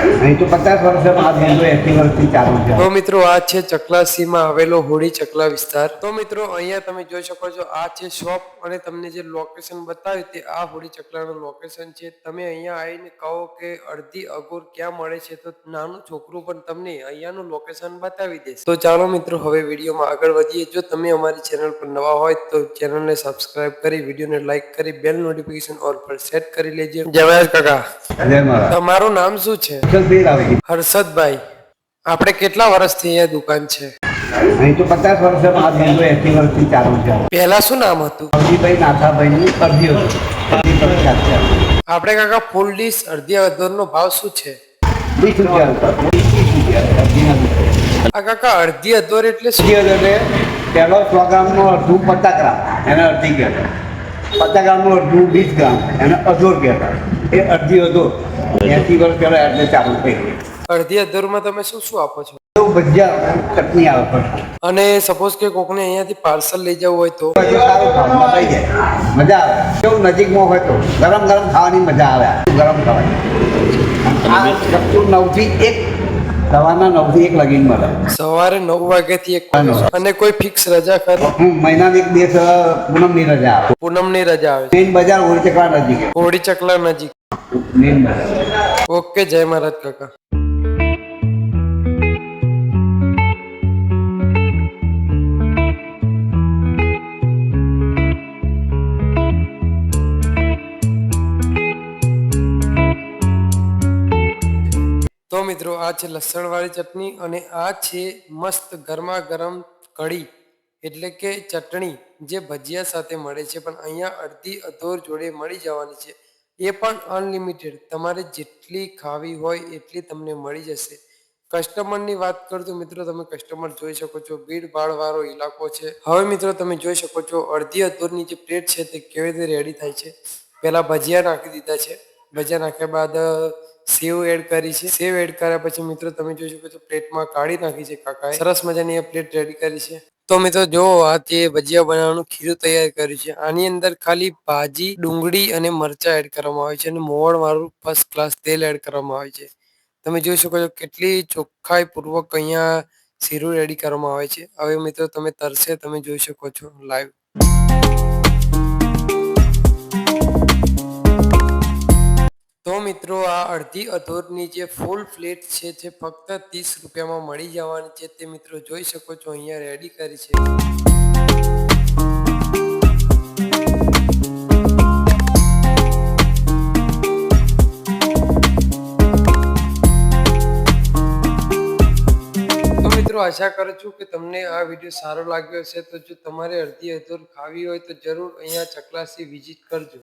અહીં તો 50 વર્ષ આ ધંધો 80 વર્ષથી ચાલુ છે। તો મિત્રો આ છે ચકલાસીમાં આવેલો હોળી ચકલા વિસ્તાર। તો મિત્રો અહીંયા તમે જોઈ શકો છો આ છે શોપ અને તમને જે લોકેશન બતાવ્યું તે આ હોળી ચકલાનું લોકેશન છે। તમે અહીંયા આવીને કહો કે અડધી અગોર ક્યાં મળે છે તો નાનું છોકરું પણ તમને અહીંયાનું લોકેશન બતાવી દેશે। તો ચાલો મિત્રો હવે વિડીયોમાં આગળ વધીએ। જો તમે અમારી ચેનલ પર નવા હોય તો ચેનલને સબસ્ક્રાઇબ કરી વિડીયોને લાઈક કરી બેલ નોટિફિકેશન ઓલ પર સેટ કરી લેજો। જય મહારાજ કાકા, જય મહારાજ। તમારું નામ શું છે? હર્ષદભાઈ। આપણે કેટલા વર્ષથી અહીંયા દુકાન છે? અહીં તો 50 વર્ષ આ ધંધો 80 વર્ષથી ચાલુ છે। પહેલા શું નામ હતું? અરજીભાઈ નાથાભાઈની અરજી હતી, અરજી પ્રખ્યાત છે। આપણે કાકા ફૂલ ડીશ અડધી અધોરનો ભાવ શું છે? 20 રૂપિયા ઉપર, 20 રૂપિયા અરજીના રૂપિયા। આ કાકા અડધી અધોર એટલે શું? અરજી એટલે પહેલો 100 ગ્રામનો અડધું 50 ગ્રામ એને અરજી કહેતા, 50 ગ્રામનું અડધું 20 ગ્રામ એને અધોર કહેતા। એ અડધી અધોર 80 વર્ષ પહેલા એટલે ચાલુ થઈ ગઈ। અડધી અધોરમાં તમે શું શું આપો છો? ભજીયા ચટણી આવે પછી, અને સપોઝ કે કોકને અહીંયાથી પાર્સલ લઈ જવું હોય તો? સારું ખાવામાં થઈ જાય, મજા આવે। કેવું નજીકમાં હોય તો ગરમ ગરમ ખાવાની મજા આવે, ગરમ ખાવાની। આ વસ્તુ 9 થી 1 સવારના 9 થી 1 લગીન મળે। સવારે 9 વાગ્યાથી 1 વાગ્યા। અને કોઈ ફિક્સ રજા ખરી? મહિનાની 1 દિવસ પૂનમની રજા આવે। પૂનમની રજા આવે? મેઇન બજાર હોળી ચકલા નજીક, હોળી ચકલા નજીક। મેઇન બજાર। ઓકે, જય મહારાજ કાકા। તો મિત્રો આ છે લસણવાળી ચટણી અને આ છે મસ્ત ગરમા ગરમ કઢી એટલે કે ચટણી જે ભજીયા સાથે મળે છે, પણ અહીંયા અડધી અધોર જોડે મળી જવાની છે। એ પણ અનલિમિટેડ, તમારે જેટલી ખાવી હોય એટલી તમને મળી જશે। કસ્ટમરની વાત કરું તો મિત્રો તમે કસ્ટમર જોઈ શકો છો, ભીડ ભાડ વાળો ઇલાકો છે। હવે મિત્રો તમે જોઈ શકો છો અડધી અધોરની જે પ્લેટ છે તે કેવી રીતે રેડી થાય છે। પહેલા ભજીયા નાખી દીધા છે, ભજીયા નાખ્યા બાદ સેવ એડ કરી છે, સેવ એડ કર્યા પછી મિત્રો તમે જોઈ શકો છો પ્લેટમાં કાઢી નાખી છે કાકાએ, સરસ મજાની આ પ્લેટ રેડી કરી છે। તો મિત્રો જો આ તે ભજીયા બનાવવાનું ખીરું તૈયાર કર્યું છે। આની અંદર ખાલી ભાજી, ડુંગળી અને મરચા એડ કરવામાં આવે છે અને મોવણ વાળું ફર્સ્ટ ક્લાસ તેલ એડ કરવામાં આવે છે। તમે જોઈ શકો છો કેટલી ચોખ્ખાઈ પૂર્વક અહીંયા શીરું રેડી કરવામાં આવે છે। હવે મિત્રો તમે તરસે તમે જોઈ શકો છો લાઈવ। તો મિત્રો આ અડધી અધોરની જે ફૂલ પ્લેટ છે તે ફક્ત 30 રૂપિયામાં મળી જવાની છે। તે મિત્રો જોઈ શકો છો અહીંયા રેડી કરી છે। આશા કરું છું કે તમને આ વિડીયો સારો લાગ્યો હશે। તો જો તમારે અડધી અધૂર ખાવી હોય તો જરૂર અહીંયા ચકલાસી વિઝિટ કરજો।